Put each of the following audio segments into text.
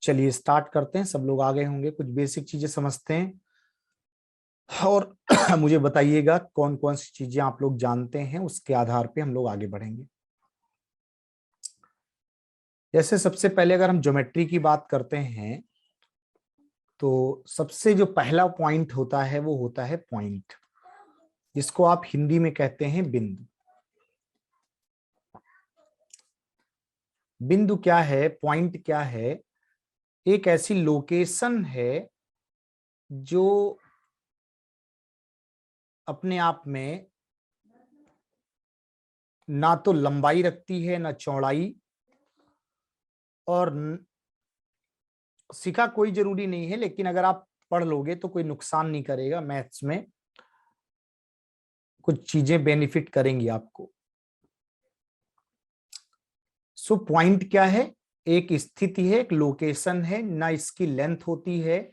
चलिए स्टार्ट करते हैं। सब लोग आ गए होंगे, कुछ बेसिक चीजें समझते हैं और मुझे बताइएगा कौन कौन सी चीजें आप लोग जानते हैं, उसके आधार पे हम लोग आगे बढ़ेंगे। जैसे सबसे पहले अगर हम ज्योमेट्री की बात करते हैं तो सबसे जो पहला पॉइंट होता है वो होता है पॉइंट, जिसको आप हिंदी में कहते हैं बिंदु। बिंदु क्या है, पॉइंट क्या है? एक ऐसी लोकेशन है जो अपने आप में ना तो लंबाई रखती है ना चौड़ाई, और सीखा कोई जरूरी नहीं है, लेकिन अगर आप पढ़ लोगे तो कोई नुकसान नहीं करेगा। मैथ्स में कुछ चीजें बेनिफिट करेंगी आपको। सो पॉइंट क्या है? एक स्थिति है, एक लोकेशन है। ना इसकी लेंथ होती है,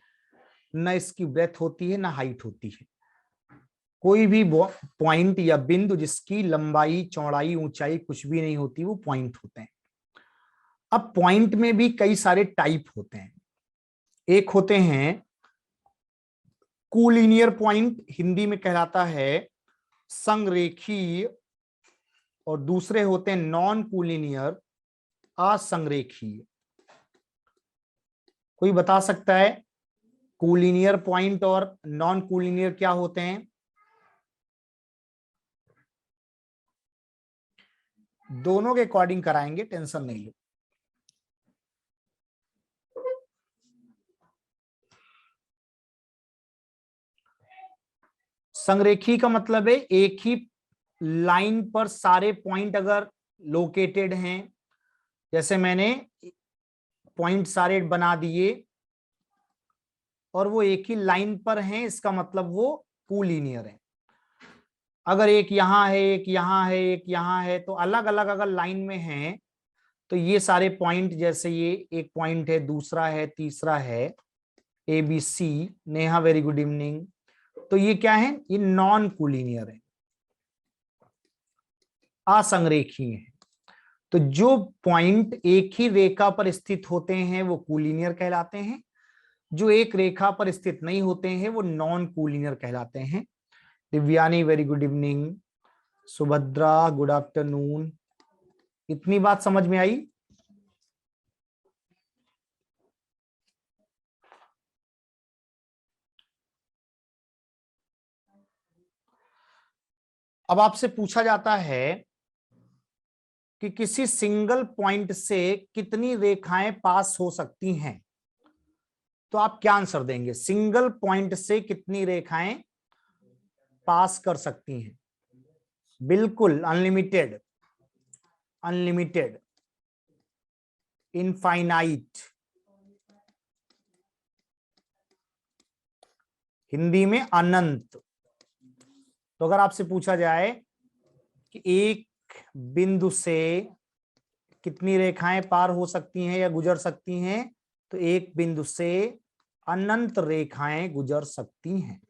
ना इसकी ब्रेथ होती है, ना हाइट होती है। कोई भी पॉइंट या बिंदु जिसकी लंबाई चौड़ाई ऊंचाई कुछ भी नहीं होती, वो पॉइंट होते हैं। अब पॉइंट में भी कई सारे टाइप होते हैं। एक होते हैं कोलिनियर पॉइंट, हिंदी में कहलाता है संरेखीय, और दूसरे होते हैं नॉन कोलिनियर, असंरेखीय। कोई बता सकता है कोलिनियर पॉइंट और नॉन कोलिनियर क्या होते हैं? दोनों के अकॉर्डिंग कराएंगे, टेंशन नहीं लो। संरेखी का मतलब है एक ही लाइन पर सारे पॉइंट अगर लोकेटेड हैं, जैसे मैंने पॉइंट सारे बना दिए और वो एक ही लाइन पर हैं, इसका मतलब वो कोलिनियर है। अगर एक यहां है, एक यहां है, एक यहां है, तो अलग अलग अगर लाइन में हैं तो ये सारे पॉइंट, जैसे ये एक पॉइंट है, दूसरा है, तीसरा है, A B C. Neha very good evening. तो ये क्या है? ये नॉन कोलिनियर है, असंरेखीय है। तो जो पॉइंट एक ही रेखा पर स्थित होते हैं वो कोलिनियर कहलाते हैं, जो एक रेखा पर स्थित नहीं होते हैं वो नॉन कोलिनियर कहलाते हैं। Divyani very good evening. Subhadra good afternoon. इतनी बात समझ में आई? अब आपसे पूछा जाता है कि किसी सिंगल पॉइंट से कितनी रेखाएं पास हो सकती हैं, तो आप क्या आंसर देंगे? सिंगल पॉइंट से कितनी रेखाएं पास कर सकती हैं? बिल्कुल अनलिमिटेड, अनलिमिटेड, इनफाइनाइट, हिंदी में अनंत। तो अगर आपसे पूछा जाए कि एक बिंदु से कितनी रेखाएं पार हो सकती हैं या गुजर सकती हैं, तो एक बिंदु से अनंत रेखाएं गुजर सकती हैं।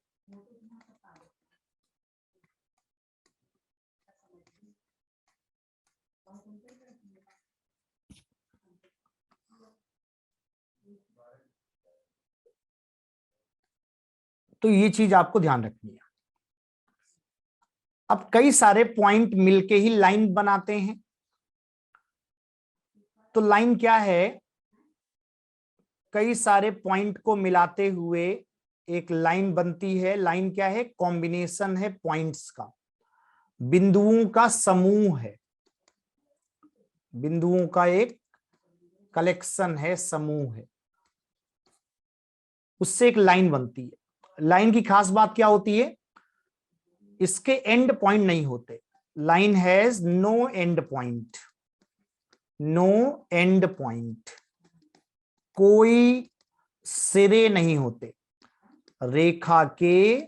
तो ये चीज आपको ध्यान रखनी है। अब कई सारे पॉइंट मिलके ही लाइन बनाते हैं। तो लाइन क्या है? कई सारे पॉइंट को मिलाते हुए एक लाइन बनती है। लाइन क्या है? कॉम्बिनेशन है पॉइंट्स का, बिंदुओं का समूह है, बिंदुओं का एक कलेक्शन है, समूह है, उससे एक लाइन बनती है। लाइन की खास बात क्या होती है? इसके एंड पॉइंट नहीं होते। Line has no end point, no end point, कोई सिरे नहीं होते। रेखा के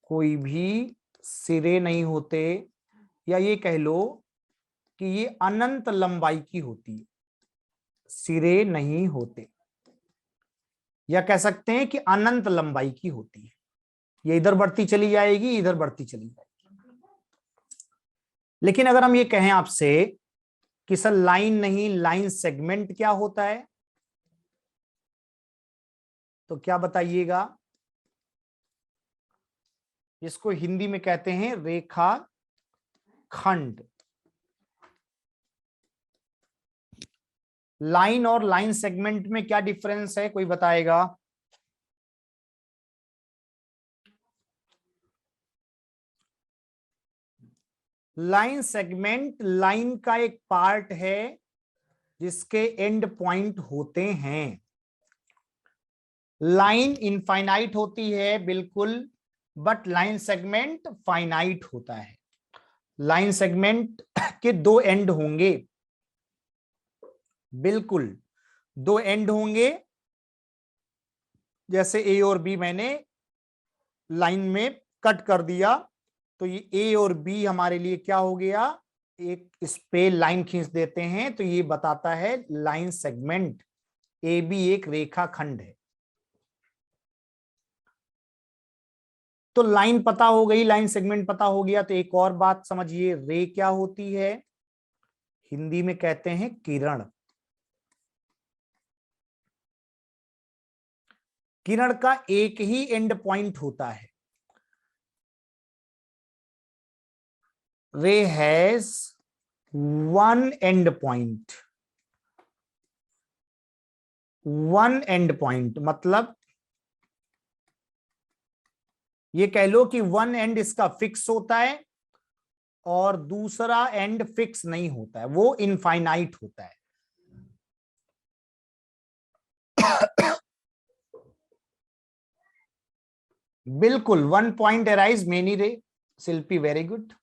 कोई भी सिरे नहीं होते, या ये कह लो कि ये अनंत लंबाई की होती है, सिरे नहीं होते। या कह सकते हैं कि अनंत लंबाई की होती है। ये इधर बढ़ती चली जाएगी, इधर बढ़ती चली जाएगी। लेकिन अगर हम ये कहें आपसे कि सर लाइन नहीं, लाइन सेगमेंट क्या होता है, तो क्या बताइएगा? इसको हिंदी में कहते हैं रेखा खंड। लाइन और लाइन सेगमेंट में क्या डिफरेंस है, कोई बताएगा? लाइन सेगमेंट लाइन का एक पार्ट है जिसके एंड पॉइंट होते हैं। लाइन इनफाइनाइट होती है बिल्कुल, बट लाइन सेगमेंट फाइनाइट होता है। लाइन सेगमेंट के दो एंड होंगे, बिल्कुल दो एंड होंगे। जैसे ए और बी मैंने लाइन में कट कर दिया, तो ये ए और बी हमारे लिए क्या हो गया, एक इस पे लाइन खींच देते हैं, तो ये बताता है लाइन सेगमेंट। ए बी एक रेखा खंड है। तो लाइन पता हो गई, लाइन सेगमेंट पता हो गया, तो एक और बात समझिए, रे क्या होती है? हिंदी में कहते हैं किरण। किरण का एक ही एंड पॉइंट होता है। रे has one and point. One and point मतलब ये कह लो कि वन एंड इसका फिक्स होता है और दूसरा एंड फिक्स नहीं होता है, वो इनफाइनाइट होता है। बिल्कुल, वन पॉइंट अराइज मेनी रे। शिल्पी वेरी गुड।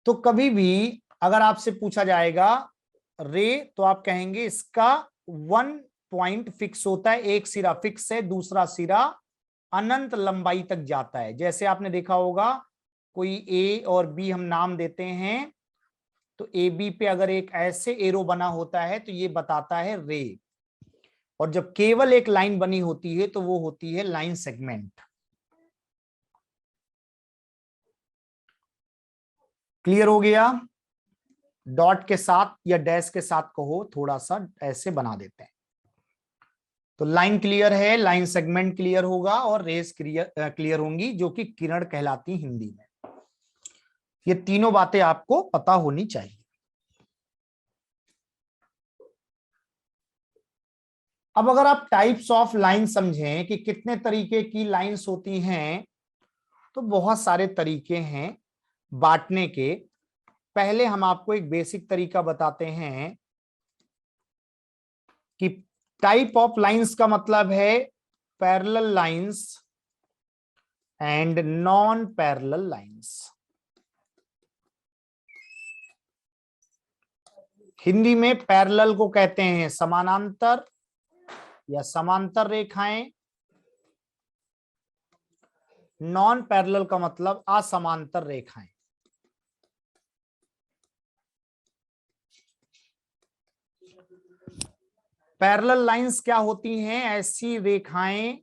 तो कभी भी अगर आपसे पूछा जाएगा रे, तो आप कहेंगे इसका वन पॉइंट फिक्स होता है, एक सिरा फिक्स है, दूसरा सिरा अनंत लंबाई तक जाता है। जैसे आपने देखा होगा कोई ए और बी हम नाम देते हैं, तो ए बी पे अगर एक ऐसे एरो बना होता है तो ये बताता है रे, और जब केवल एक लाइन बनी होती है तो वो होती है लाइन सेगमेंट। क्लियर हो गया? डॉट के साथ या डैश के साथ कहो, थोड़ा सा ऐसे बना देते हैं। तो लाइन क्लियर है, लाइन सेगमेंट क्लियर होगा और रेस क्लियर होंगी, जो कि किरण कहलाती हिंदी में। ये तीनों बातें आपको पता होनी चाहिए। अब अगर आप टाइप्स ऑफ लाइन समझें कि कितने तरीके की लाइंस होती हैं, तो बहुत सारे तरीके हैं बांटने के। पहले हम आपको एक बेसिक तरीका बताते हैं कि टाइप ऑफ लाइंस का मतलब है parallel lines and non parallel lines. Hindi में पैरेलल को कहते हैं समानांतर या समांतर रेखाएं। नॉन पैरेलल का मतलब असमांतर रेखाएं। पैरेलल लाइंस क्या होती हैं? ऐसी रेखाएं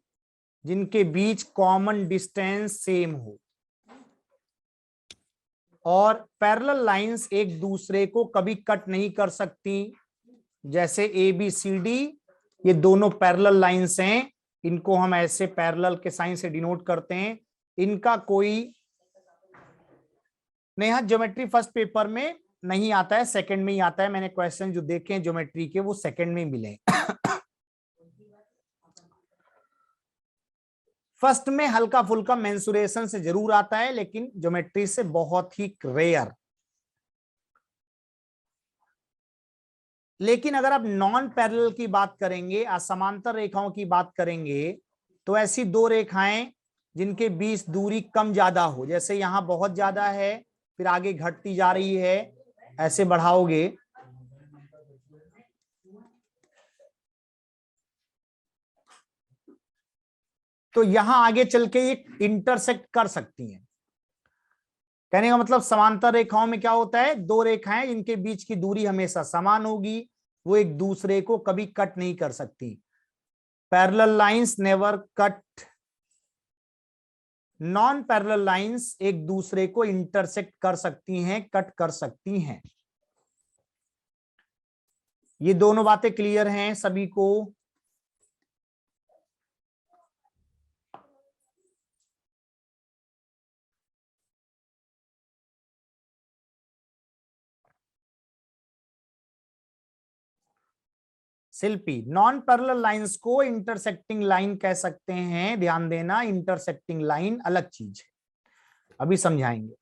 जिनके बीच कॉमन डिस्टेंस सेम हो, और पैरेलल लाइंस एक दूसरे को कभी कट नहीं कर सकती। जैसे ए बी सी डी, ये दोनों पैरेलल लाइंस हैं, इनको हम ऐसे पैरेलल के साइन से डिनोट करते हैं। इनका कोई नेहा ज्योमेट्री फर्स्ट पेपर में नहीं आता है, सेकंड में ही आता है। मैंने क्वेश्चन जो देखे हैं ज्योमेट्री के वो सेकंड में मिले। फर्स्ट में हल्का फुल्का मेंसुरेशन से जरूर आता है, लेकिन ज्योमेट्री से बहुत ही रेयर। लेकिन अगर आप नॉन पैरेलल की बात करेंगे, असमांतर रेखाओं की बात करेंगे, तो ऐसी दो रेखाएं जिनके बीच दूरी कम ज्यादा हो, जैसे यहां बहुत ज्यादा है फिर आगे घटती जा रही है, ऐसे बढ़ाओगे तो यहां आगे चल के ये इंटरसेक्ट कर सकती हैं। कहने का मतलब समांतर रेखाओं में क्या होता है, दो रेखाएं जिनके बीच की दूरी हमेशा समान होगी, वो एक दूसरे को कभी कट नहीं कर सकती। Parallel lines never cut. Non parallel lines एक दूसरे को इंटरसेक्ट कर सकती हैं, कट कर सकती हैं। ये दोनों बातें क्लियर हैं सभी को? शिल्पी, नॉन पैरेलल लाइंस को इंटरसेक्टिंग लाइन कह सकते हैं। ध्यान देना, इंटरसेक्टिंग लाइन अलग चीज है, अभी समझाएंगे।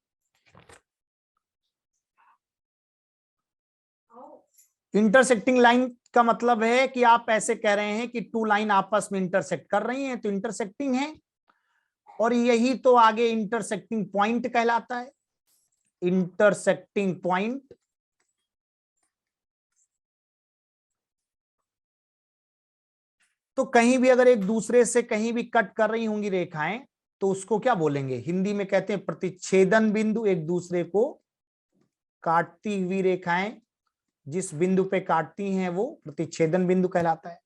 इंटरसेक्टिंग लाइन का मतलब है कि आप ऐसे कह रहे हैं कि टू लाइन आपस में इंटरसेक्ट कर रही हैं तो इंटरसेक्टिंग है, और यही तो आगे इंटरसेक्टिंग पॉइंट कहलाता है। इंटरसेक्टिंग पॉइंट तो कहीं भी अगर एक दूसरे से कहीं भी कट कर रही होंगी रेखाएं तो उसको क्या बोलेंगे? हिंदी में कहते हैं प्रतिच्छेदन बिंदु। एक दूसरे को काटती हुई रेखाएं जिस बिंदु पे काटती हैं वो प्रतिच्छेदन बिंदु कहलाता है।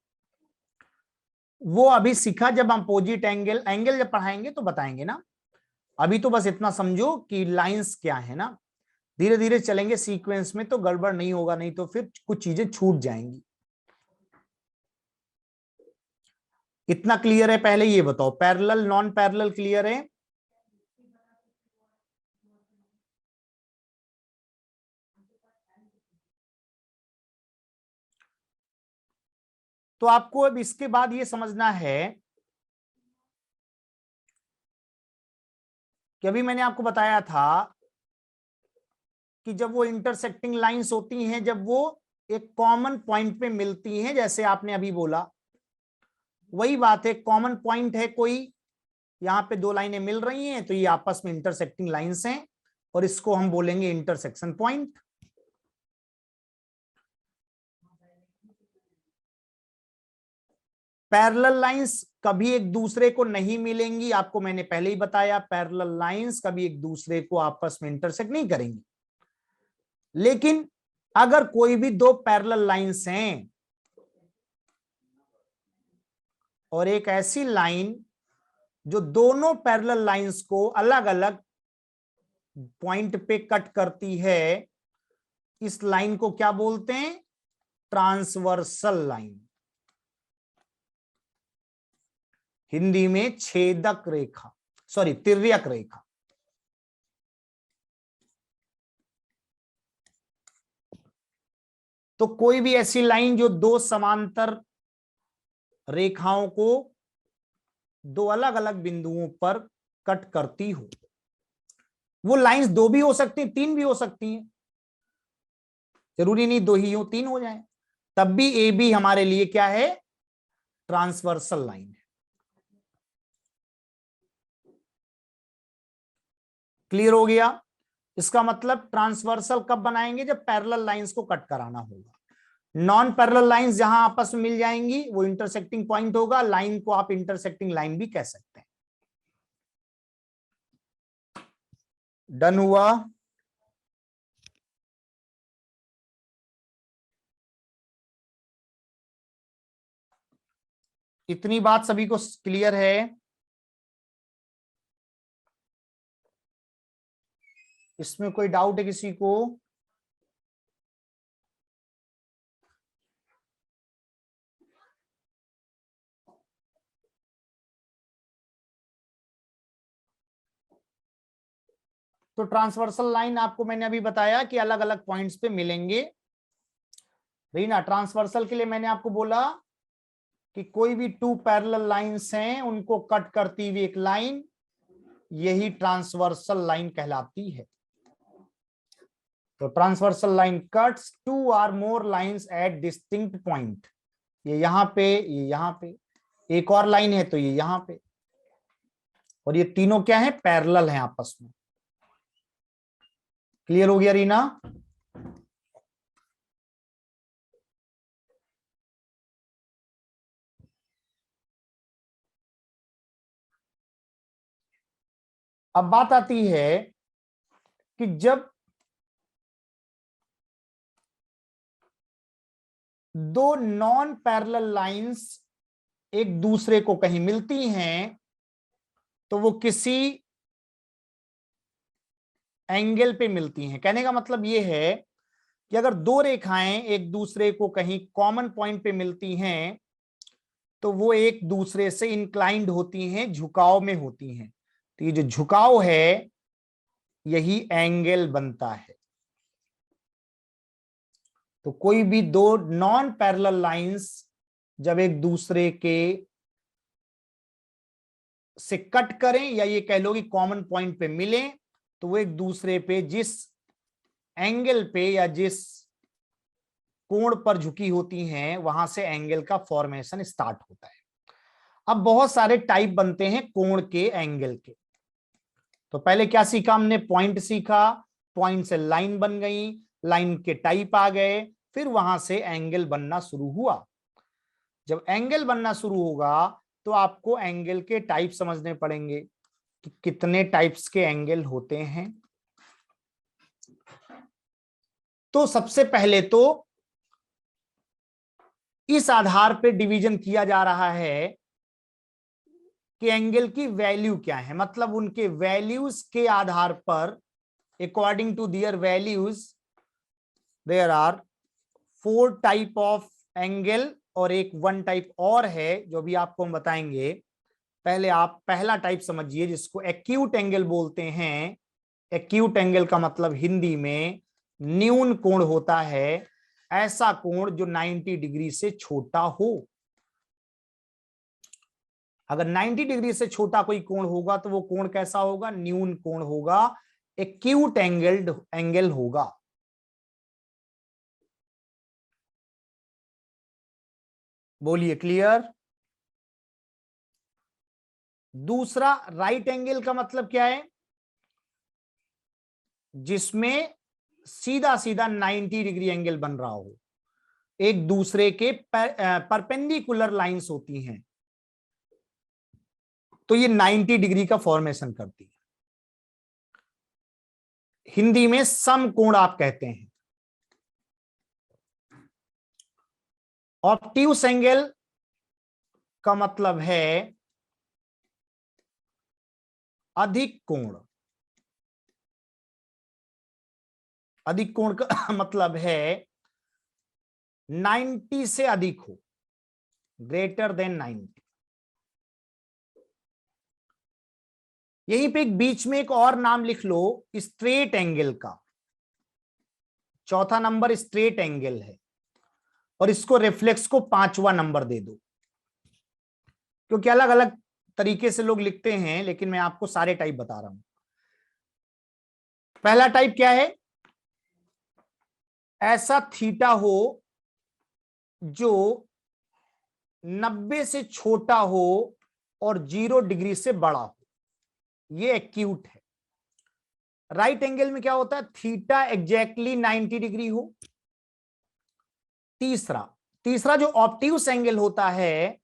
वो अभी सीखा जब हम अपोजिट एंगल जब पढ़ाएंगे तो बताएंगे ना। अभी तो बस इतना समझो कि लाइंस क्या है ना, धीरे धीरे चलेंगे सीक्वेंस में तो गड़बड़ नहीं होगा, नहीं तो फिर कुछ चीजें छूट जाएंगी। इतना क्लियर है? पहले ये बताओ, पैरेलल नॉन पैरेलल क्लियर है? तो आपको अब इसके बाद ये समझना है कि अभी मैंने आपको बताया था कि जब वो इंटरसेक्टिंग लाइंस होती हैं, जब वो एक कॉमन पॉइंट पे मिलती हैं, जैसे आपने अभी बोला वही बात है, कॉमन पॉइंट है कोई, यहां पे दो लाइनें मिल रही हैं तो ये आपस में इंटरसेक्टिंग लाइंस हैं और इसको हम बोलेंगे इंटरसेक्शन पॉइंट। पैरेलल लाइंस कभी एक दूसरे को नहीं मिलेंगी, आपको मैंने पहले ही बताया, पैरेलल लाइंस कभी एक दूसरे को आपस में इंटरसेक्ट नहीं करेंगी। लेकिन अगर कोई भी दो पैरेलल लाइंस हैं और एक ऐसी लाइन जो दोनों पैरेलल लाइंस को अलग अलग पॉइंट पे कट करती है, इस लाइन को क्या बोलते हैं? ट्रांसवर्सल लाइन, हिंदी में छेदक रेखा, सॉरी तिर्यक रेखा। तो कोई भी ऐसी लाइन जो दो समांतर रेखाओं को दो अलग अलग बिंदुओं पर कट करती हो, वो लाइंस दो भी हो सकती हैं, तीन भी हो सकती हैं, जरूरी नहीं दो ही हो, तीन हो जाए, तब भी ए बी हमारे लिए क्या है? ट्रांसवर्सल लाइन है। क्लियर हो गया? इसका मतलब ट्रांसवर्सल कब बनाएंगे? जब पैरेलल लाइंस को कट कराना होगा। नॉन पैरेलल लाइंस जहां आपस में मिल जाएंगी वो इंटरसेक्टिंग पॉइंट होगा, लाइन को आप इंटरसेक्टिंग लाइन भी कह सकते हैं। डन हुआ? इतनी बात सभी को क्लियर है? इसमें कोई डाउट है किसी को? तो ट्रांसवर्सल लाइन आपको मैंने अभी बताया कि अलग अलग पॉइंट्स पे मिलेंगे। रीना, ट्रांसवर्सल के लिए मैंने आपको बोला कि कोई भी टू पैरेलल लाइंस हैं उनको कट करती हुई एक लाइन, यही ट्रांसवर्सल लाइन कहलाती है। तो transversal line cuts two or more lines at distinct point. ये यहां पे, ये यहां पे, एक और लाइन है तो ये यहां पे, और ये तीनों क्या है? पैरेलल हैं आपस में। क्लियर हो गया रीना? अब बात आती है कि जब दो नॉन पैरेलल लाइंस एक दूसरे को कहीं मिलती हैं तो वो किसी एंगल पे मिलती हैं। कहने का मतलब ये है कि अगर दो रेखाएं एक दूसरे को कहीं कॉमन पॉइंट पे मिलती हैं तो वो एक दूसरे से इंक्लाइंड होती हैं, झुकाव में होती हैं। तो ये जो झुकाव है यही एंगल बनता है। तो कोई भी दो नॉन पैरेलल लाइंस जब एक दूसरे के से कट करें या ये कह लो कि कॉमन पॉइंट पे मिलें, तो वो एक दूसरे पे जिस एंगल पे या जिस कोण पर झुकी होती हैं वहां से एंगल का फॉर्मेशन स्टार्ट होता है। अब बहुत सारे टाइप बनते हैं कोण के एंगल के। तो पहले क्या सीखा हमने? पॉइंट सीखा, पॉइंट से लाइन बन गई, लाइन के टाइप आ गए, फिर वहां से एंगल बनना शुरू हुआ। जब एंगल बनना शुरू होगा तो आपको एंगल के टाइप समझने पड़ेंगे कि कितने टाइप्स के एंगल होते हैं। तो सबसे पहले तो इस आधार पे डिवीजन किया जा रहा है कि एंगल की वैल्यू क्या है, मतलब उनके वैल्यूज के आधार पर, according to their values there are 4 type of angle, और एक 1 टाइप और है जो भी आपको हम बताएंगे। पहले आप पहला टाइप समझिए जिसको एक्यूट एंगल बोलते हैं। एक्यूट एंगल का मतलब हिंदी में न्यून कोण होता है, ऐसा कोण जो 90 डिग्री से छोटा हो। अगर 90 डिग्री से छोटा कोई कोण होगा तो वो कोण कैसा होगा? न्यून कोण होगा, एक्यूट एंगल होगा। बोलिए क्लियर? दूसरा राइट एंगल का मतलब क्या है? जिसमें सीधा सीधा 90 डिग्री एंगल बन रहा हो, एक दूसरे के परपेंडिकुलर लाइंस होती हैं, तो ये 90 डिग्री का फॉर्मेशन करती है। हिंदी में समकोण आप कहते हैं। ऑब्ट्यूस एंगल का मतलब है अधिक कोण। अधिक कोण का मतलब है 90 से अधिक हो, ग्रेटर देन 90। यहीं पे एक बीच में एक और नाम लिख लो, स्ट्रेट एंगल का। चौथा नंबर स्ट्रेट एंगल है, और इसको रिफ्लेक्स को 5वां नंबर दे दो, क्योंकि अलग अलग तरीके से लोग लिखते हैं, लेकिन मैं आपको सारे टाइप बता रहा हूं। पहला टाइप क्या है? ऐसा थीटा हो जो 90 से छोटा हो और 0 डिग्री से बड़ा हो, ये एक्यूट है। राइट एंगल में क्या होता है? थीटा एग्जैक्टली 90 डिग्री हो। तीसरा तीसरा जो ऑब्ट्यूस एंगल होता है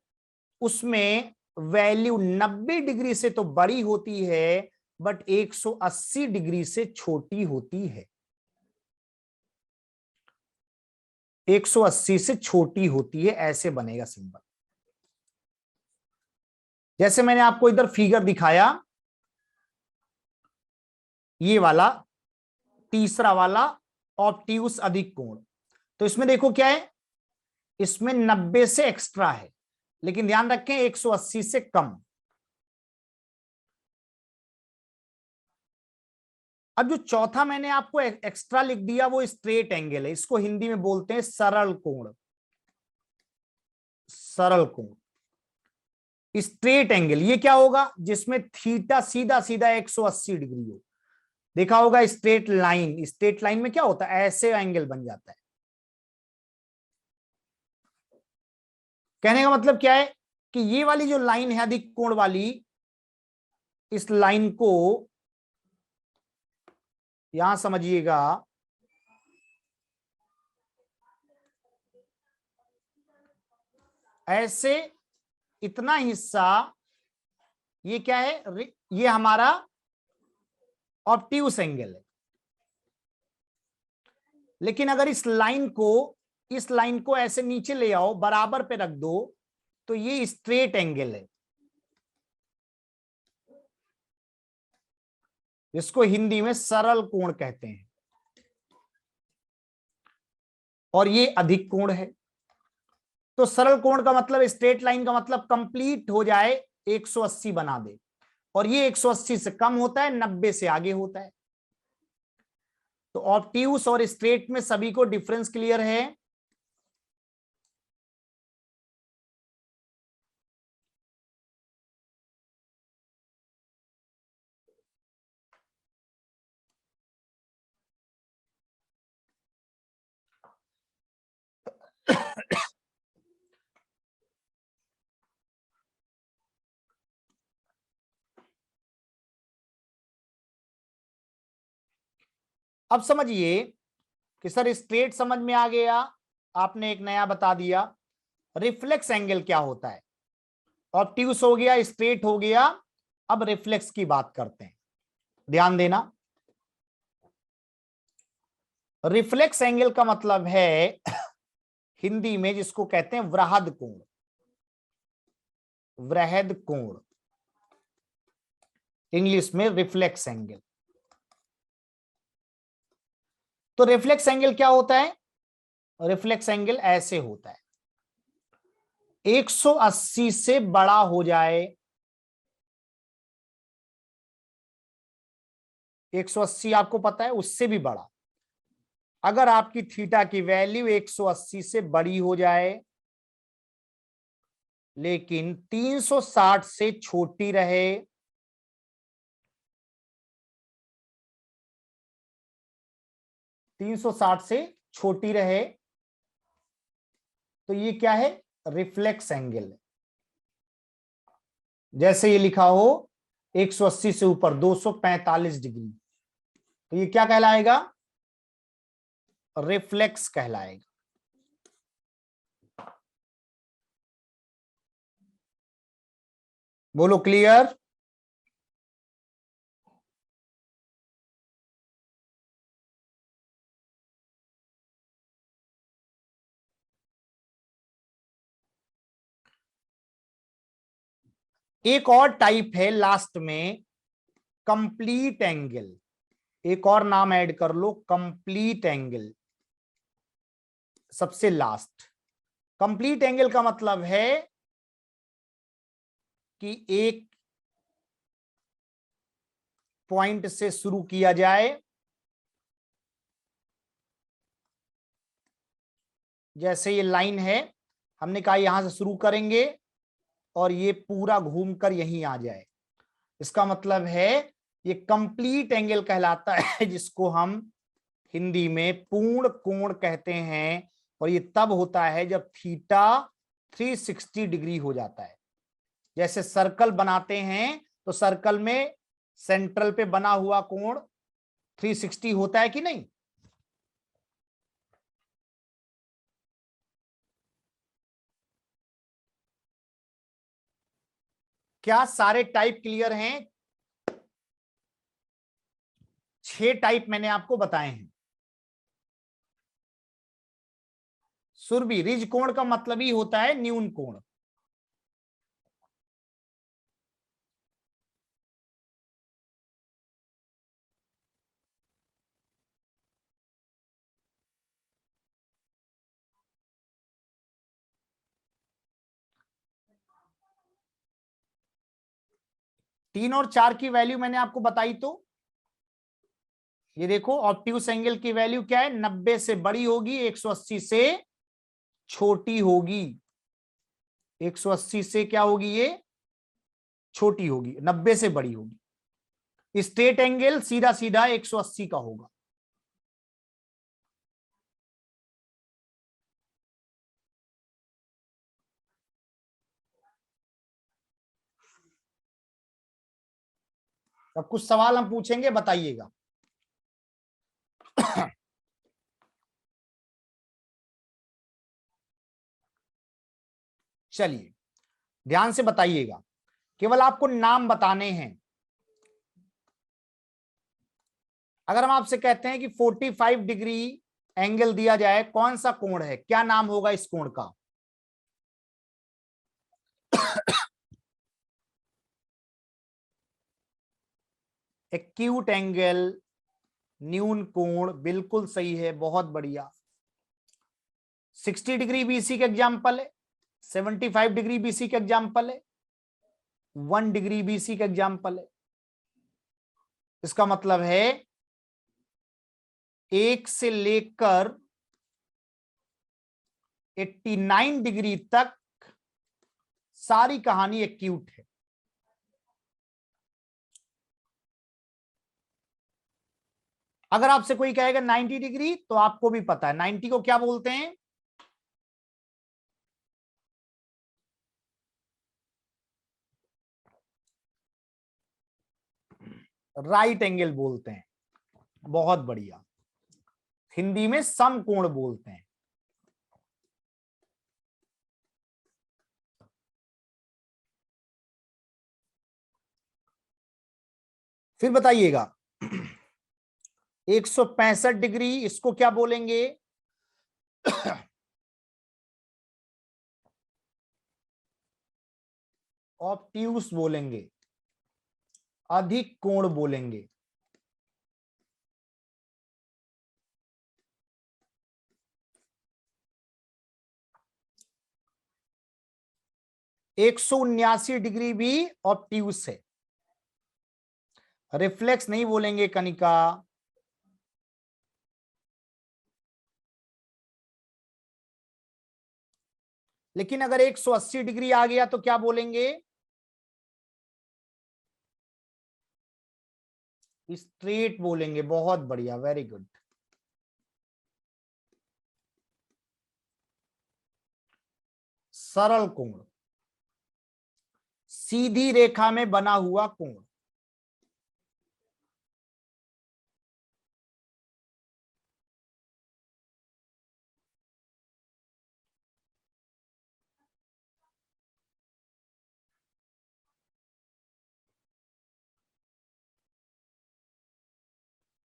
उसमें वैल्यू 90 डिग्री से तो बड़ी होती है बट 180 डिग्री से छोटी होती है। 180 से छोटी होती है, ऐसे बनेगा सिंबल। जैसे मैंने आपको इधर फिगर दिखाया, ये वाला तीसरा वाला ऑब्ट्यूस अधिक कोण, तो इसमें देखो क्या है, इसमें 90 से एक्स्ट्रा है, लेकिन ध्यान रखें 180 से कम। अब जो चौथा मैंने आपको एक्स्ट्रा लिख दिया वो स्ट्रेट एंगल है, इसको हिंदी में बोलते हैं सरल कोण। सरल कोण स्ट्रेट एंगल, ये क्या होगा? जिसमें थीटा सीधा सीधा 180 डिग्री हो। देखा होगा स्ट्रेट लाइन, स्ट्रेट लाइन में क्या होता है? ऐसे एंगल बन जाता है। कहने का मतलब क्या है कि ये वाली जो लाइन है अधिक कोण वाली, इस लाइन को यहां समझिएगा, ऐसे इतना हिस्सा, ये क्या है? ये हमारा ऑब्ट्यूस एंगल है। लेकिन अगर इस लाइन को ऐसे नीचे ले आओ, बराबर पे रख दो, तो ये स्ट्रेट एंगल है, इसको हिंदी में सरल कोण कहते हैं। और ये अधिक कोण है। तो सरल कोण का मतलब, स्ट्रेट लाइन का मतलब कंप्लीट हो जाए 180 बना दे, और ये 180 से कम होता है, 90 से आगे होता है। तो ऑब्ट्यूस और स्ट्रेट में सभी को डिफरेंस क्लियर है। अब समझिए कि सर स्ट्रेट समझ में आ गया, आपने एक नया बता दिया। रिफ्लेक्स एंगल क्या होता है? ऑब्ट्यूस हो गया, स्ट्रेट हो गया, अब रिफ्लेक्स की बात करते हैं। ध्यान देना, रिफ्लेक्स एंगल का मतलब है हिंदी में जिसको कहते हैं वृहद कोण, वृहद कोण, इंग्लिश में रिफ्लेक्स एंगल। तो रिफ्लेक्स एंगल क्या होता है? रिफ्लेक्स एंगल ऐसे होता है, 180 से बड़ा हो जाए, 180 आपको पता है, उससे भी बड़ा। अगर आपकी थीटा की वैल्यू 180 से बड़ी हो जाए लेकिन 360 से छोटी रहे, 360 से छोटी रहे, तो ये क्या है? Reflex angle. जैसे ये लिखा हो 180 से ऊपर 245 डिग्री, तो ये क्या कहलाएगा? रिफ्लेक्स कहलाएगा। बोलो क्लियर? एक और टाइप है लास्ट में, कंप्लीट एंगल। एक और नाम ऐड कर लो, कंप्लीट एंगल, सबसे लास्ट। कंप्लीट एंगल का मतलब है कि एक पॉइंट से शुरू किया जाए, जैसे ये लाइन है, हमने कहा यहां से शुरू करेंगे और ये पूरा घूमकर यहीं आ जाए, इसका मतलब है ये कंप्लीट एंगल कहलाता है, जिसको हम हिंदी में पूर्ण कोण कहते हैं। और ये तब होता है जब थीटा 360 डिग्री हो जाता है। जैसे सर्कल बनाते हैं तो सर्कल में सेंट्रल पे बना हुआ कोण 360 होता है कि नहीं? क्या सारे टाइप क्लियर हैं? 6 टाइप मैंने आपको बताए हैं। सुरभि, रिज कोण का मतलब ही होता है न्यून कोण। तीन और चार की वैल्यू मैंने आपको बताई। तो ये देखो, ऑब्ट्यूस एंगल की वैल्यू क्या है? 90 से बड़ी होगी, 180 से छोटी होगी। 180 से क्या होगी? ये छोटी होगी, 90 से बड़ी होगी। स्ट्रेट एंगल सीधा सीधा 180 का होगा। अब कुछ सवाल हम पूछेंगे, बताइएगा। चलिए ध्यान से बताइएगा, केवल आपको नाम बताने हैं। अगर हम आपसे कहते हैं कि 45 डिग्री एंगल दिया जाए, कौन सा कोण है, क्या नाम होगा इस कोण का? एक्यूट एंगल, न्यून कोण, बिल्कुल सही है, बहुत बढ़िया। 60 डिग्री बीसी का एग्जाम्पल है, 75 डिग्री बीसी का एग्जाम्पल है, 1 डिग्री बीसी का एग्जाम्पल है। इसका मतलब है 1 से लेकर 89 डिग्री तक सारी कहानी एक्यूट है। अगर आपसे कोई कहेगा 90 डिग्री, तो आपको भी पता है 90 को क्या बोलते हैं, राइट एंगल बोलते हैं। बहुत बढ़िया, हिंदी में समकोण बोलते हैं। फिर बताइएगा 165 डिग्री, इसको क्या बोलेंगे, ऑब्ट्यूस बोलेंगे, अधिक कोण बोलेंगे। एक 179 डिग्री भी ऑब्ट्यूस है। रिफ्लेक्स नहीं बोलेंगे कनिका, लेकिन अगर 180 डिग्री आ गया तो क्या बोलेंगे, स्ट्रेट बोलेंगे। बहुत बढ़िया, वेरी गुड। सरल कोण, सीधी रेखा में बना हुआ कोण।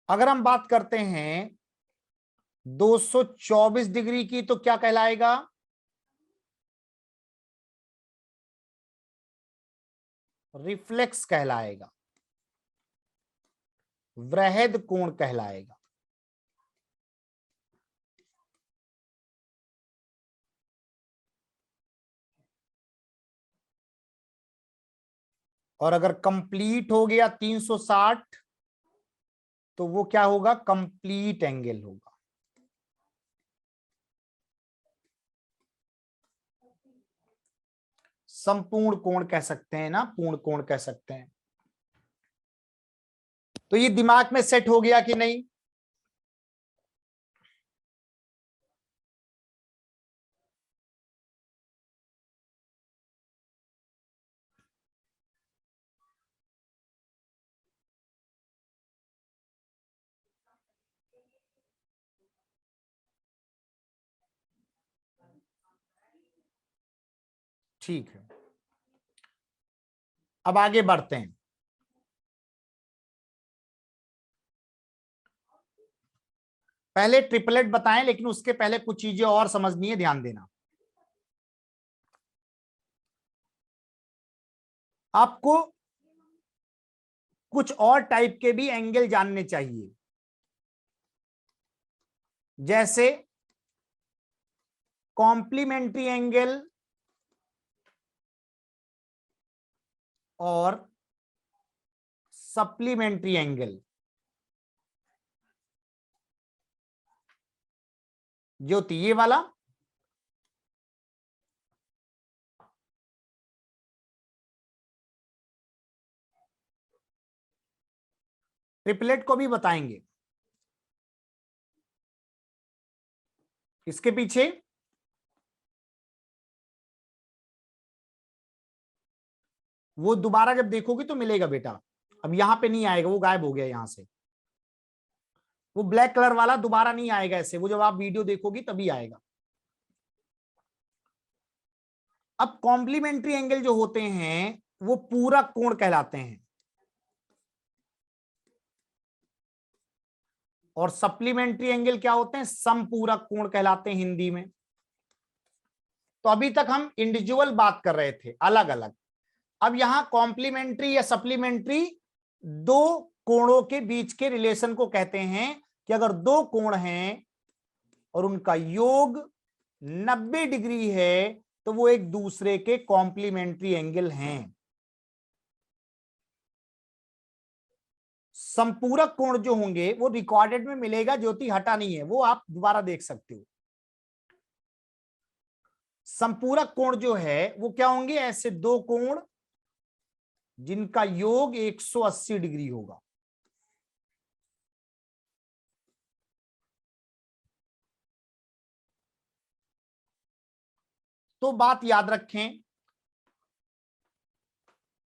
अगर हम बात करते हैं 224 डिग्री की, तो क्या कहलाएगा, रिफ्लेक्स कहलाएगा, वृहद कोण कहलाएगा। और अगर कंप्लीट हो गया 360, तो वो क्या होगा, कंप्लीट एंगल होगा। संपूर्ण कोण कह सकते हैं ना, पूर्ण कोण कह सकते हैं। तो ये दिमाग में सेट हो गया कि नहीं। ठीक है, अब आगे बढ़ते हैं। पहले ट्रिपलेट बताएं, लेकिन उसके पहले कुछ चीजें और समझनी है, ध्यान देना। आपको कुछ और टाइप के भी एंगल जानने चाहिए, जैसे कॉम्प्लीमेंट्री एंगल और सप्लीमेंट्री एंगल। ज्योति, ये वाला ट्रिपलेट को भी बताएंगे। इसके पीछे वो दोबारा जब देखोगे तो मिलेगा बेटा, अब यहां पे नहीं आएगा, वो गायब हो गया यहां से। वो ब्लैक कलर वाला दोबारा नहीं आएगा ऐसे, वो जब आप वीडियो देखोगी तभी आएगा। अब कॉम्प्लीमेंट्री एंगल जो होते हैं वो पूरक कोण कहलाते हैं, और सप्लीमेंट्री एंगल क्या होते हैं, समपूरक कोण कहलाते हैं हिंदी में। तो अभी तक हम इंडिविजुअल बात कर रहे थे, अलग अलग। अब यहां कॉम्प्लीमेंट्री या सप्लीमेंट्री, दो कोणों के बीच के रिलेशन को कहते हैं कि अगर दो कोण हैं और उनका योग 90 डिग्री है तो वो एक दूसरे के कॉम्प्लीमेंट्री एंगल हैं। संपूरक कोण जो होंगे वो रिकॉर्डेड में मिलेगा, ज्योति हटा नहीं है, वो आप दोबारा देख सकते हो। संपूरक कोण जो है वो क्या होंगे, ऐसे दो कोण जिनका योग 180 डिग्री होगा। तो बात याद रखें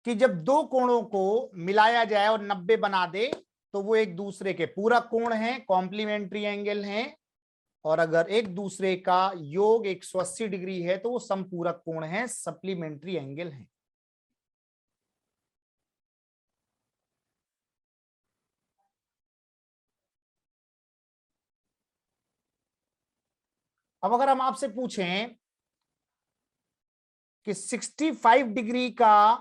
कि जब दो कोणों को मिलाया जाए और 90 बना दे तो वो एक दूसरे के पूरक कोण हैं, कॉम्प्लीमेंट्री एंगल हैं। और अगर एक दूसरे का योग 180 डिग्री है तो वो संपूरक कोण है, सप्लीमेंट्री एंगल है। अब अगर हम आपसे पूछें कि 65 डिग्री का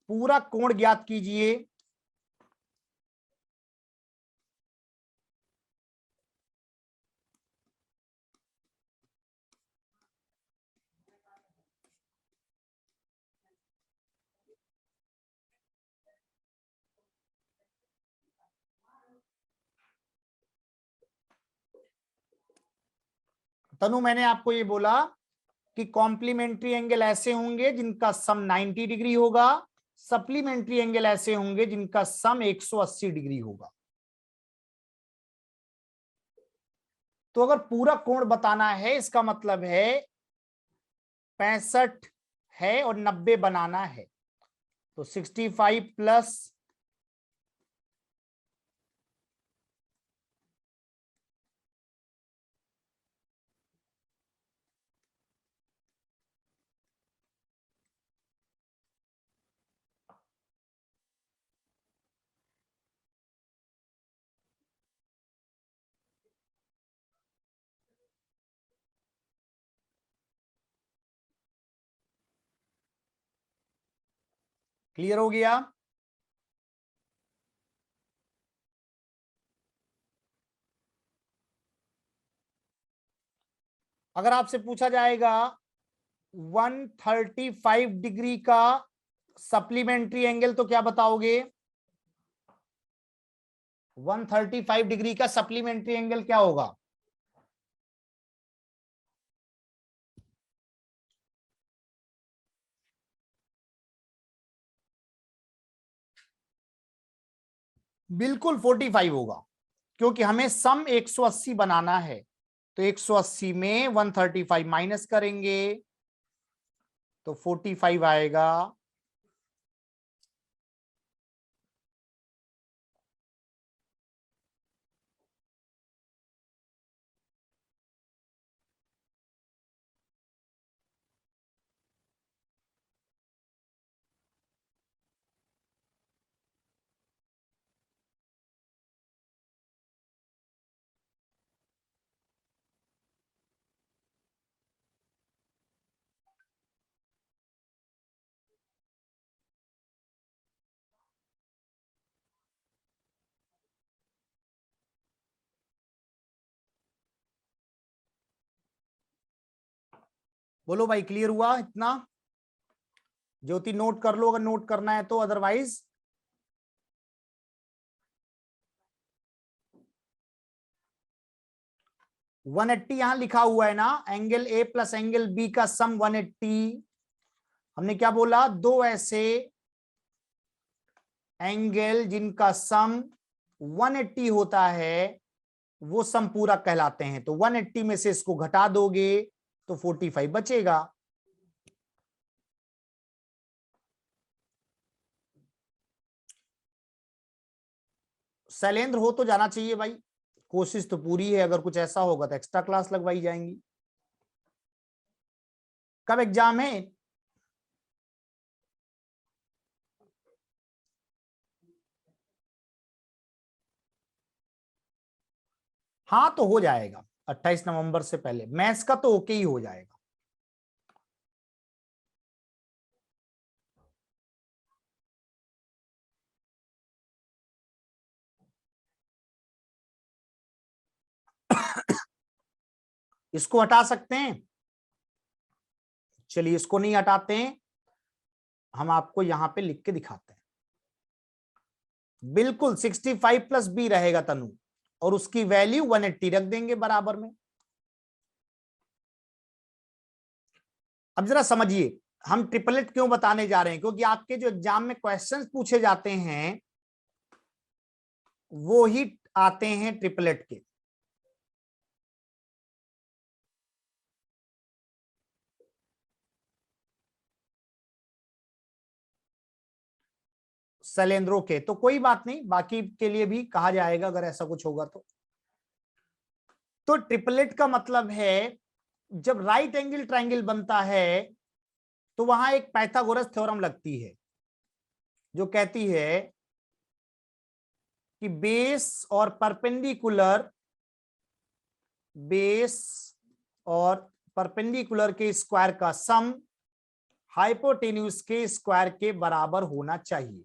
पूरा कोण ज्ञात कीजिए, तनु मैंने आपको ये बोला कि कॉम्प्लीमेंट्री एंगल ऐसे होंगे जिनका सम 90 डिग्री होगा, सप्लीमेंट्री एंगल ऐसे होंगे जिनका सम 180 डिग्री होगा। तो अगर पूरा कोण बताना है इसका मतलब है 65 है और 90 बनाना है, तो 65 प्लस क्लियर हो गया। अगर आपसे पूछा जाएगा 135 डिग्री का सप्लीमेंट्री एंगल तो क्या बताओगे? 135 डिग्री का सप्लीमेंट्री एंगल क्या होगा? बिल्कुल 45 होगा, क्योंकि हमें सम 180 बनाना है। तो 180 में 135 माइनस करेंगे तो 45 आएगा। बोलो भाई, क्लियर हुआ इतना? ज्योति नोट कर लो अगर नोट करना है तो, अदरवाइज 180 यहां लिखा हुआ है ना, angle A plus angle B का सम 180। हमने क्या बोला, दो ऐसे एंगल जिनका सम 180 होता है वो समपूरक कहलाते हैं। तो 180 में से इसको घटा दोगे तो 45 बचेगा। शैलेंद्र हो तो जाना चाहिए भाई, कोशिश तो पूरी है, अगर कुछ ऐसा होगा तो एक्स्ट्रा क्लास लगवाई जाएंगी। कब एग्जाम है? हाँ तो हो जाएगा 28 नवंबर से पहले, मैथ्स का तो ओके ही हो जाएगा। इसको हटा सकते हैं? चलिए इसको नहीं हटाते हैं, हम आपको यहां पे लिख के दिखाते हैं। बिल्कुल 65 प्लस बी रहेगा तनु, और उसकी वैल्यू 180 रख देंगे बराबर में। अब जरा समझिए हम ट्रिपलेट क्यों बताने जा रहे हैं, क्योंकि आपके जो एग्जाम में क्वेश्चंस पूछे जाते हैं वो ही आते हैं ट्रिपलेट के। शैलेंद्रो के तो कोई बात नहीं, बाकी के लिए भी कहा जाएगा अगर ऐसा कुछ होगा तो ट्रिपलेट का मतलब है जब राइट एंगल ट्रायंगल बनता है तो वहां एक पाइथागोरस थ्योरम लगती है जो कहती है कि बेस और परपेंडिकुलर के स्क्वायर का सम हाइपोटेन्यूज के स्क्वायर के बराबर होना चाहिए।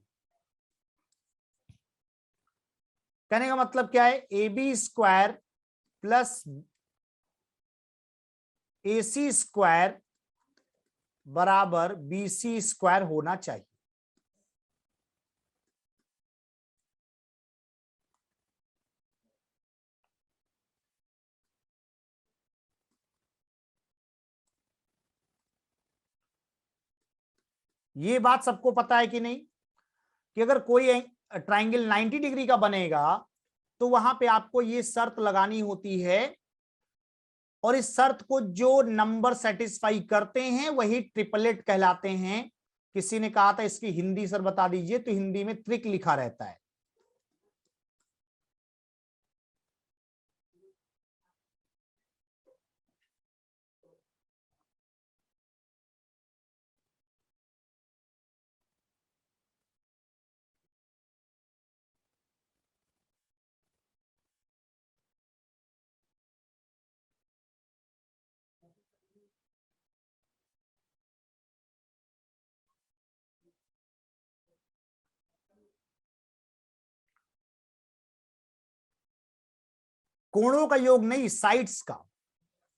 कहने का मतलब क्या है, A B square plus AC square बराबर BC स्क्वायर होना चाहिए। ये बात सबको पता है कि नहीं, कि अगर कोई ट्रायंगल 90 डिग्री का बनेगा तो वहां पे आपको ये शर्त लगानी होती है, और इस शर्त को जो नंबर सेटिस्फाई करते हैं वही ट्रिपलेट कहलाते हैं। किसी ने कहा था इसकी हिंदी सर बता दीजिए, तो हिंदी में त्रिक लिखा रहता है। कोणों का योग नहीं, साइड्स का,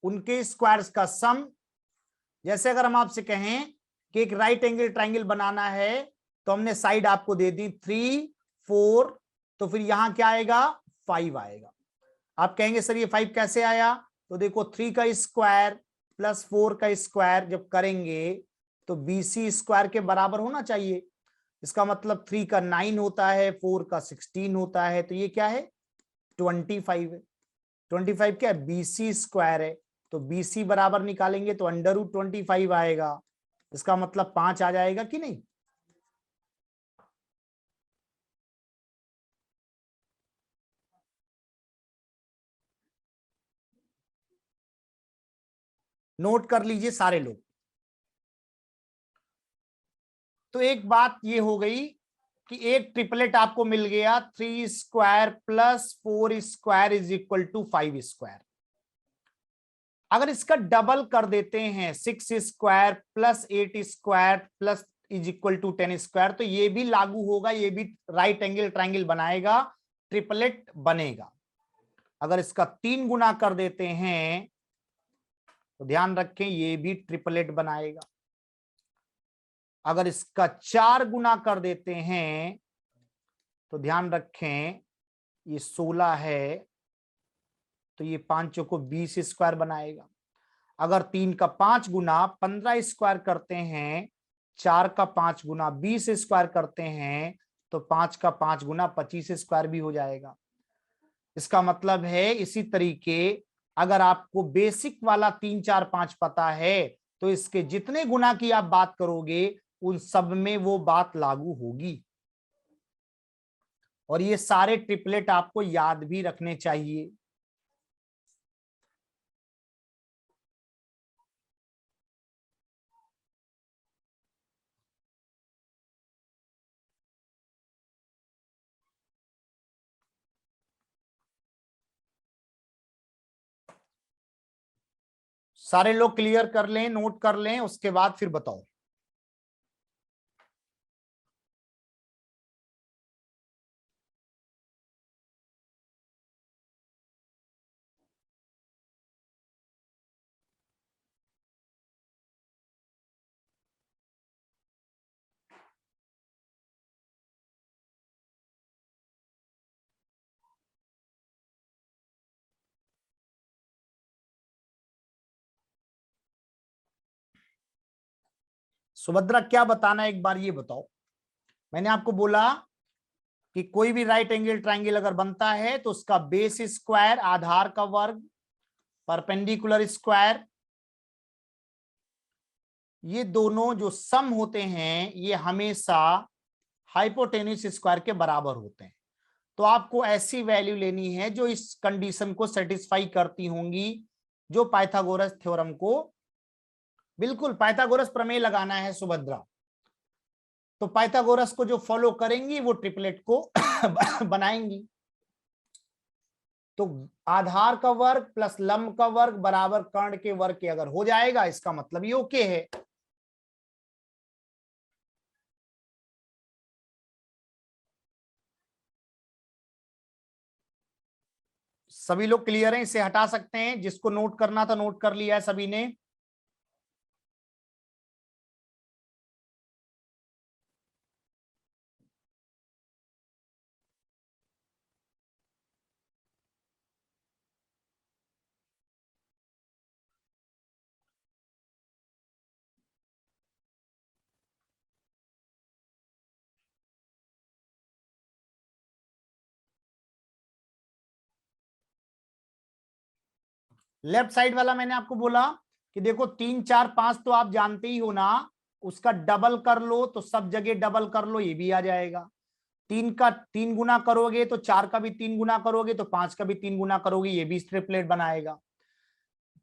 उनके स्क्वायर्स का सम। जैसे अगर हम आपसे कहें कि एक राइट एंगल ट्रायंगल बनाना है तो हमने साइड आपको दे दी 3, 4, तो फिर यहां क्या आएगा, 5 आएगा। आप कहेंगे सर ये 5 कैसे आया, तो देखो 3 का स्क्वायर प्लस 4 का स्क्वायर जब करेंगे तो BC स्क्वायर के बराबर होना चाहिए। इसका मतलब 3 का 9 होता है, 4 का 16 होता है, तो ये क्या है, 25 है। 25 क्या है, BC स्क्वायर है, तो BC बराबर निकालेंगे तो √25 आएगा। इसका मतलब 5 आ जाएगा कि नहीं। नोट कर लीजिए सारे लोग। तो एक बात ये हो गई कि एक ट्रिपलेट आपको मिल गया, 3 square plus 4 square is equal to 5 square. अगर इसका डबल कर देते हैं, 6 square plus 8 square plus is equal to 10 square, तो ये भी लागू होगा, ये भी राइट एंगल ट्रायंगल बनाएगा, ट्रिपलेट बनेगा। अगर इसका 3 गुना कर देते हैं तो ध्यान रखें ये भी ट्रिपलेट बनाएगा। अगर इसका 4 गुना कर देते हैं तो ध्यान रखें ये 16 है, तो ये 5 को 20 स्क्वायर बनाएगा। अगर 3 का 5 गुना 15 स्क्वायर करते हैं, 4 का 5 गुना 20 स्क्वायर करते हैं, तो 5 का 5 गुना 25 स्क्वायर भी हो जाएगा। इसका मतलब है इसी तरीके अगर आपको बेसिक वाला 3, 4, 5 पता है तो इसके जितने गुना की आप बात करोगे उन सब में वो बात लागू होगी। और ये सारे ट्रिपलेट आपको याद भी रखने चाहिए। सारे लोग क्लियर कर लें, नोट कर लें, उसके बाद फिर बताओ। सुभद्रा क्या बताना है एक बार ये बताओ। मैंने आपको बोला कि कोई भी राइट एंगल ट्राइंगल अगर बनता है तो उसका बेस स्क्वायर, आधार का वर्ग, परपेंडिकुलर स्क्वायर, ये दोनों जो सम होते हैं ये हमेशा हाइपोटेन्यूज स्क्वायर के बराबर होते हैं। तो आपको ऐसी वैल्यू लेनी है जो इस कंडीशन को सेटिस्फाई करती होंगी, जो पाइथागोरस थ्योरम को, बिल्कुल पाइथागोरस प्रमेय लगाना है सुभद्रा। तो पाइथागोरस को जो फॉलो करेंगी वो ट्रिपलेट को बनाएंगी। तो आधार का वर्ग प्लस लंब का वर्ग बराबर कर्ण के वर्ग के अगर हो जाएगा, इसका मतलब ये ओके है। सभी लोग क्लियर हैं, इसे हटा सकते हैं, जिसको नोट करना था नोट कर लिया है सभी ने। लेफ्ट साइड वाला मैंने आपको बोला कि देखो 3 4 5 तो आप जानते ही हो ना, उसका डबल कर लो तो सब जगह डबल कर लो, ये भी आ जाएगा। 3 का 3 गुना करोगे तो 4 का भी 3 गुना करोगे तो 5 का भी 3 गुना करोगे, ये भी ट्रिपलेट बनाएगा।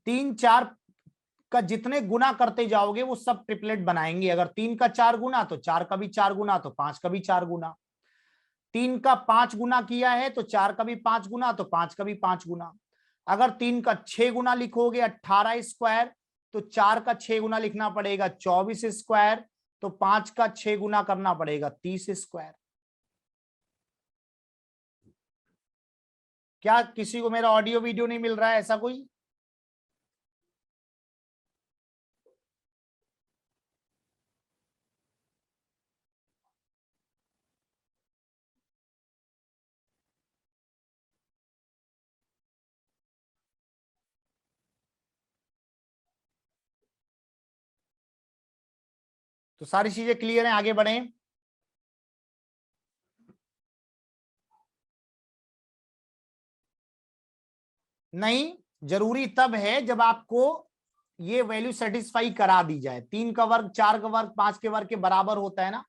3 4 का जितने गुना करते जाओगे वो सब ट्रिपलेट बनाएंगे। अगर 3 का 4 गुना तो 4 का भी 4 गुना, तो 5 का भी 4 गुना। 3 का 5 गुना किया है तो 4 का भी 5 गुना, तो 5 का भी 5 गुना। अगर 3 का 6 गुना लिखोगे 18 स्क्वायर, तो 4 का 6 गुना लिखना पड़ेगा 24 स्क्वायर, तो 5 का 6 गुना करना पड़ेगा 30 स्क्वायर। क्या किसी को मेरा ऑडियो वीडियो नहीं मिल रहा है ऐसा कोई? तो सारी चीजें क्लियर हैं, आगे बढ़ें। नहीं, जरूरी तब है जब आपको ये वैल्यू सेटिस्फाई करा दी जाए। 3 का वर्ग 4 का वर्ग 5 के वर्ग के बराबर होता है ना,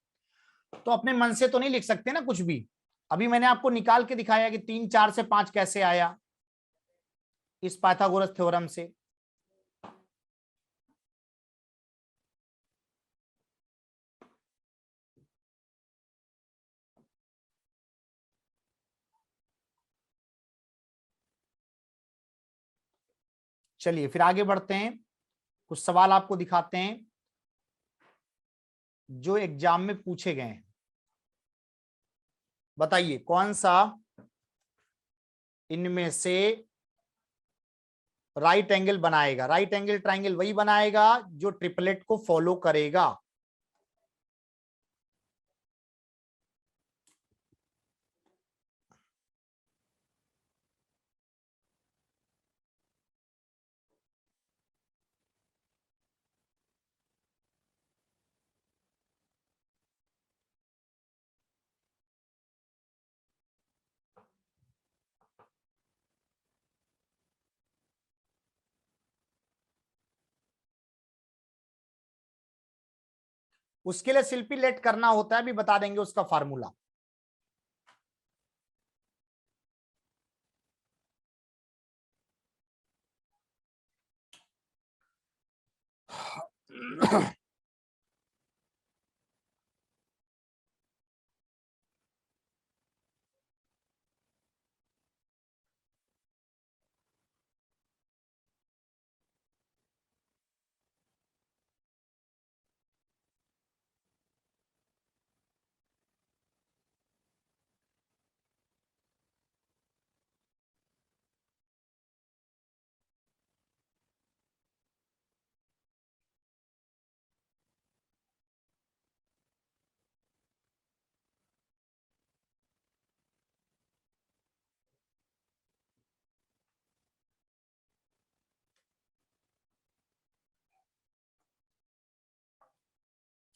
तो अपने मन से तो नहीं लिख सकते ना कुछ भी। अभी मैंने आपको निकाल के दिखाया कि 3 4 से 5 कैसे आया इस पाइथागोरस थ्योरम से। चलिए फिर आगे बढ़ते हैं, कुछ सवाल आपको दिखाते हैं जो एग्जाम में पूछे गए हैं। बताइए कौन सा इनमें से राइट एंगल बनाएगा? राइट एंगल ट्राइंगल वही बनाएगा जो ट्रिपलेट को फॉलो करेगा। उसके लिए शिल्पी लेट करना होता है, अभी बता देंगे उसका फार्मूला।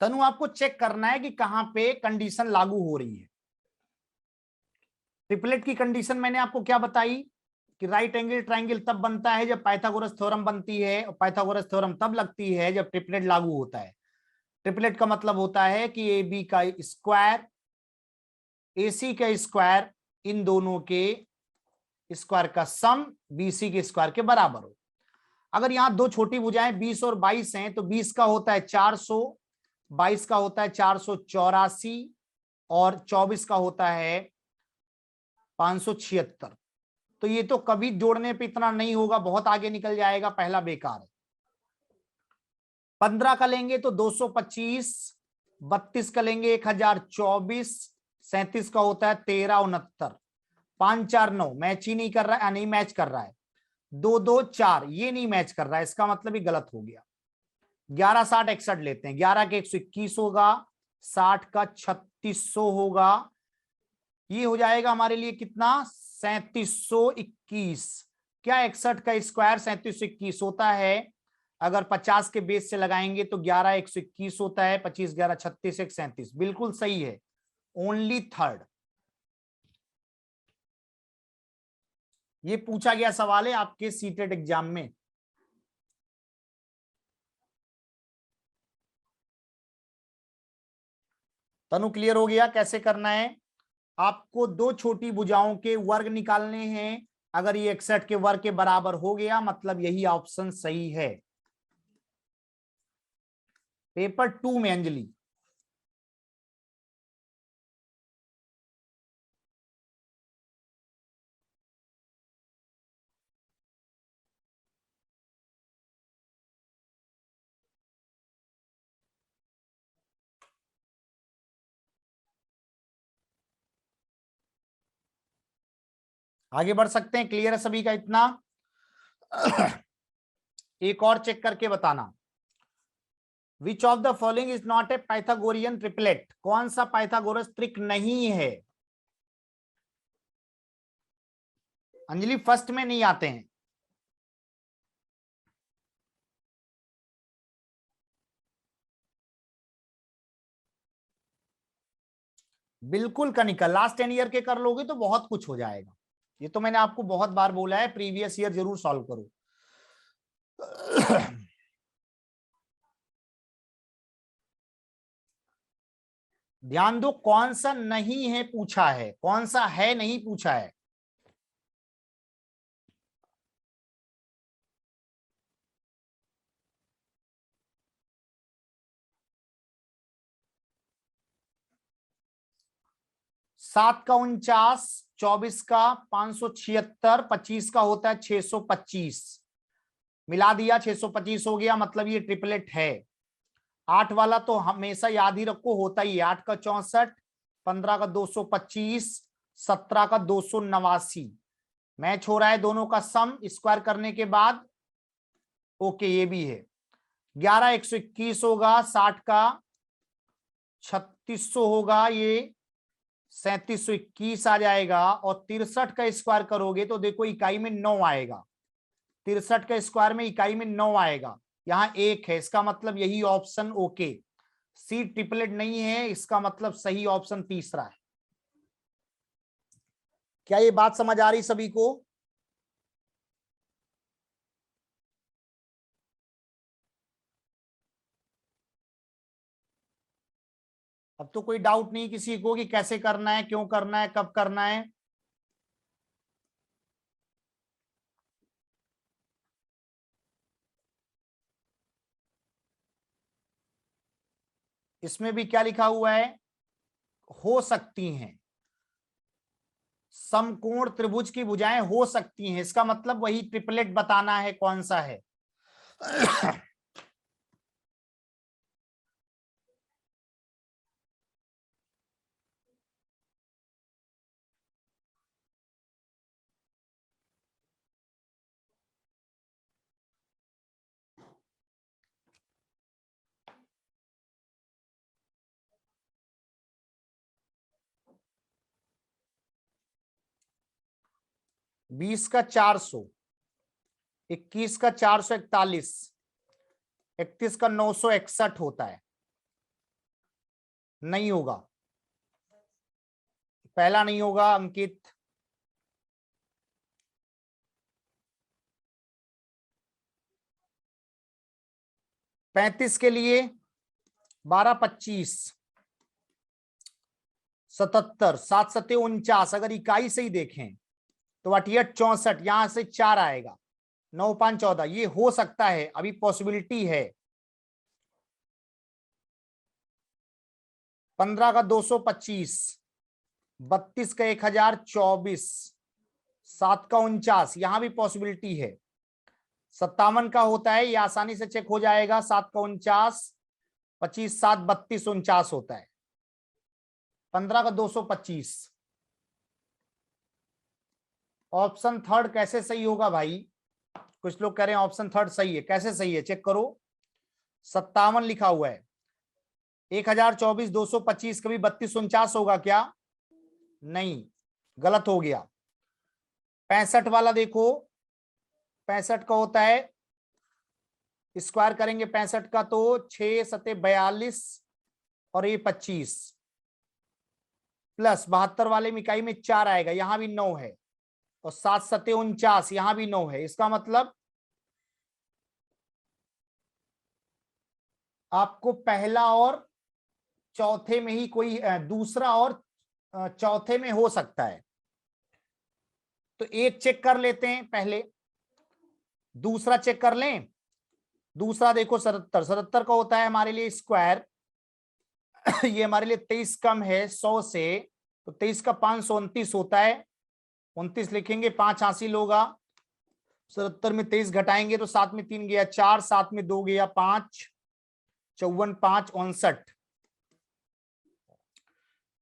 तनु आपको चेक करना है कि कहां पे कंडीशन लागू हो रही है। ट्रिपलेट की कंडीशन मैंने आपको क्या बताई कि राइट एंगल ट्राइंगल तब बनता है जब पाइथागोरस थ्योरम बनती है, और पाइथागोरस थ्योरम तब लगती है जब ट्रिपलेट लागू होता है। ट्रिपलेट का मतलब होता है कि ए बी का स्क्वायर ए सी का स्क्वायर इन दोनों के स्क्वायर का सम बीसी के स्क्वायर के बराबर हो। अगर यहां दो छोटी भुजाएं 20 और 22 हैं तो 20 का होता है 400, 22 का होता है 484 और 24 का होता है 576। तो ये तो कभी जोड़ने पे इतना नहीं होगा, बहुत आगे निकल जाएगा, पहला बेकार है। 15 का लेंगे तो 225, 32 का लेंगे 1024, 37 का होता है 1369, 5 4 9 मैच ही नहीं कर रहा है, नहीं मैच कर रहा है। 2 2 4 ये नहीं मैच कर रहा है, इसका मतलब ही गलत हो गया। 11 60 61 लेते हैं, 11 के 121 होगा, 60 का 3600 होगा, ये हो जाएगा हमारे लिए कितना 3721। क्या 61 का स्क्वायर 3721 होता है? अगर 50 के बेस से लगाएंगे तो 11 121 होता है, 25 11 36 1 37, बिल्कुल सही है, ओनली थर्ड। ये पूछा गया सवाल है आपके सीटेट एग्जाम में। तनु क्लियर हो गया कैसे करना है? आपको दो छोटी भुजाओं के वर्ग निकालने हैं, अगर ये 61 के वर्ग के बराबर हो गया मतलब यही ऑप्शन सही है। पेपर 2 में अंजलि, आगे बढ़ सकते हैं? क्लियर है सभी का इतना? एक और चेक करके बताना। Which of the following is not a Pythagorean triplet? कौन सा पाइथागोरस त्रिक नहीं है? अंजलि फर्स्ट में नहीं आते हैं। बिल्कुल कनिका, लास्ट 10 ईयर के कर लोगे तो बहुत कुछ हो जाएगा। ये तो मैंने आपको बहुत बार बोला है, प्रीवियस ईयर जरूर सॉल्व करो। ध्यान दो, कौन सा नहीं है पूछा है, कौन सा है नहीं पूछा है। सात का 49, 24 का 576, 25 का होता है 625, मिला दिया 625 हो गया, मतलब ये ट्रिपलेट है। 8 वाला तो हमेशा याद ही रखो होता ही है, 8 का 64, 15 का 225, 17 का 289, मैच हो रहा है दोनों का सम स्क्वायर करने के बाद। ओके ये भी है। 11 121 होगा, 60 का 3600 होगा, ये 3721 आ जाएगा, और 63 का स्क्वायर करोगे तो देखो इकाई में 9 आएगा, 63 का स्क्वायर में इकाई में 9 आएगा, यहां 1 है, इसका मतलब यही ऑप्शन ओके। सी ट्रिपलेट नहीं है, इसका मतलब सही ऑप्शन तीसरा है। क्या ये बात समझ आ रही सभी को? अब तो कोई डाउट नहीं किसी को कि कैसे करना है, क्यों करना है, कब करना है। इसमें भी क्या लिखा हुआ है? हो सकती हैं, समकोण त्रिभुज की भुजाएं हो सकती हैं, इसका मतलब वही ट्रिपलेट बताना है कौन सा है। 20 का 400, 21 का 441, 31 का 961 होता है, नहीं होगा, पहला नहीं होगा अंकित। पैंतीस के लिए 12 25 77 7 सत्ते 49, अगर इकाई से ही देखें तो 88 64, यहां से 4 आएगा, 9 5 14, ये हो सकता है, अभी पॉसिबिलिटी है। 15 का 225, 32 का 1024, 7 का 49, यहां भी पॉसिबिलिटी है। 57 का होता है, ये आसानी से चेक हो जाएगा, 7 का 49, 25 7 32 49 होता है। 15 का 225, ऑप्शन थर्ड कैसे सही होगा भाई? कुछ लोग कह रहे हैं ऑप्शन थर्ड सही है, कैसे सही है चेक करो। 57 लिखा हुआ है, 1024 225 कभी 32 49 होगा क्या? नहीं, गलत हो गया। 65 वाला देखो, 65 का होता है, स्क्वायर करेंगे 65 का तो 6 सत्ते 42 और ये 25 प्लस 72 वाले में इकाई में 4 आएगा, यहां भी 9 है, और 7 सत्ते 49, यहां भी 9 है। इसका मतलब आपको पहला और चौथे में ही कोई दूसरा और चौथे में हो सकता है, तो एक चेक कर लेते हैं पहले, दूसरा चेक कर लें। दूसरा देखो 77, 77 का होता है हमारे लिए स्क्वायर ये हमारे लिए 23 कम है 100 से, तो 23 का 529 होता है, 29 लिखेंगे, 5 हासिल होगा। 77 में 23 घटाएंगे तो 7 में 3 गया 4, 7 में 2 गया 5, 54 5 59,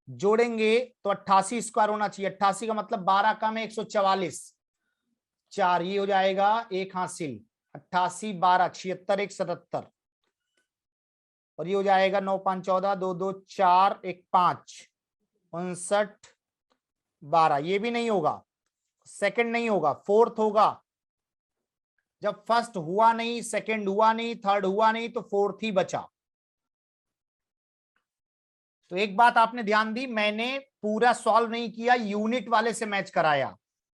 जोड़ेंगे तो 88 स्क्वायर होना चाहिए। 88 का मतलब 12 कम है 144, 4 ये हो जाएगा, एक हासिल, 88 12 76 1 77, और ये हो जाएगा 9 5 14 2 2 4 1 5 59 12, ये भी नहीं होगा, सेकंड नहीं होगा, फोर्थ होगा। जब फर्स्ट हुआ नहीं, सेकंड हुआ नहीं, थर्ड हुआ नहीं, तो फोर्थ ही बचा। तो एक बात आपने ध्यान दी, मैंने पूरा सॉल्व नहीं किया, यूनिट वाले से मैच कराया,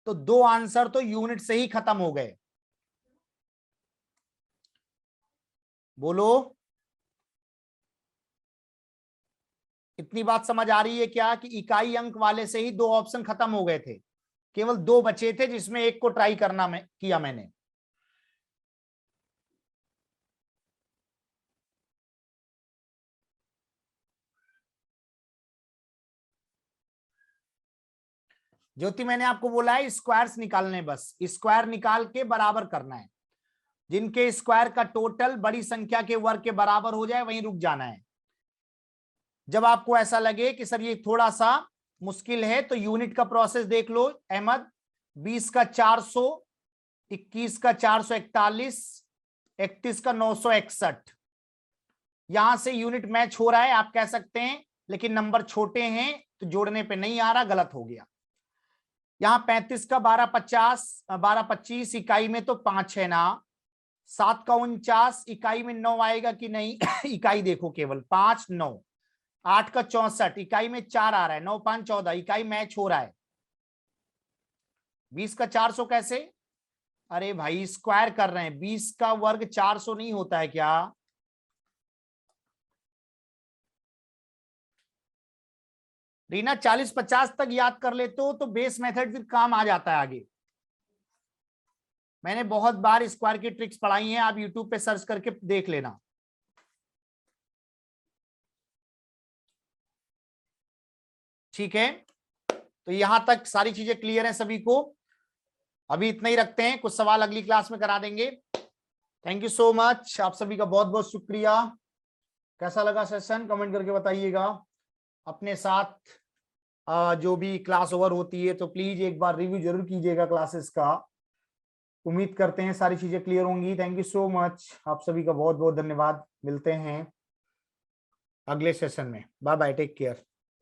तो 2 आंसर तो यूनिट से ही खत्म हो गए। बोलो, इतनी बात समझ आ रही है क्या कि इकाई अंक वाले से ही 2 ऑप्शन खत्म हो गए थे, केवल 2 बचे थे जिसमें एक को ट्राई करना किया मैंने। ज्योति, मैंने आपको बोला है स्क्वायर्स निकालने, बस स्क्वायर निकाल के बराबर करना है, जिनके स्क्वायर का टोटल बड़ी संख्या के वर्ग के बराबर हो जाए वहीं रुक जाना है। जब आपको ऐसा लगे कि सर ये थोड़ा सा मुश्किल है, तो यूनिट का प्रोसेस देख लो अहमद, 20 का 400, 21 का 441, 31 का 961, यहां से यूनिट मैच हो रहा है आप कह सकते हैं, लेकिन नंबर छोटे हैं तो जोड़ने पे नहीं आ रहा, गलत हो गया। यहां 35 का 12 25 इकाई में तो 5 है ना, 7 का 49 इकाई में 9 आएगा कि नहीं इकाई देखो केवल 5 9, 8 का 64 इकाई में 4 आ रहा है, 9 5 14, इकाई मैच हो रहा है। 20 का 400 कैसे? अरे भाई स्क्वायर कर रहे हैं, 20 का वर्ग 400 नहीं होता है क्या? रीना 40 50 तक याद कर लेते हो तो बेस मेथड फिर काम आ जाता है आगे। मैंने बहुत बार स्क्वायर की ट्रिक्स पढ़ाई हैं, आप यूट्यूब पे सर्च करके देख लेना। ठीक है, तो यहां तक सारी चीजें क्लियर हैं सभी को, अभी इतना ही रखते हैं, कुछ सवाल अगली क्लास में करा देंगे। थैंक यू सो मच, आप सभी का बहुत बहुत शुक्रिया। कैसा लगा सेशन कमेंट करके बताइएगा। अपने साथ जो भी क्लास ओवर होती है तो प्लीज एक बार रिव्यू जरूर कीजिएगा क्लासेस का। उम्मीद करते हैं सारी चीजें क्लियर होंगी। थैंक यू सो मच, आप सभी का बहुत बहुत धन्यवाद। मिलते हैं अगले सेशन में, बाय बाय, टेक केयर।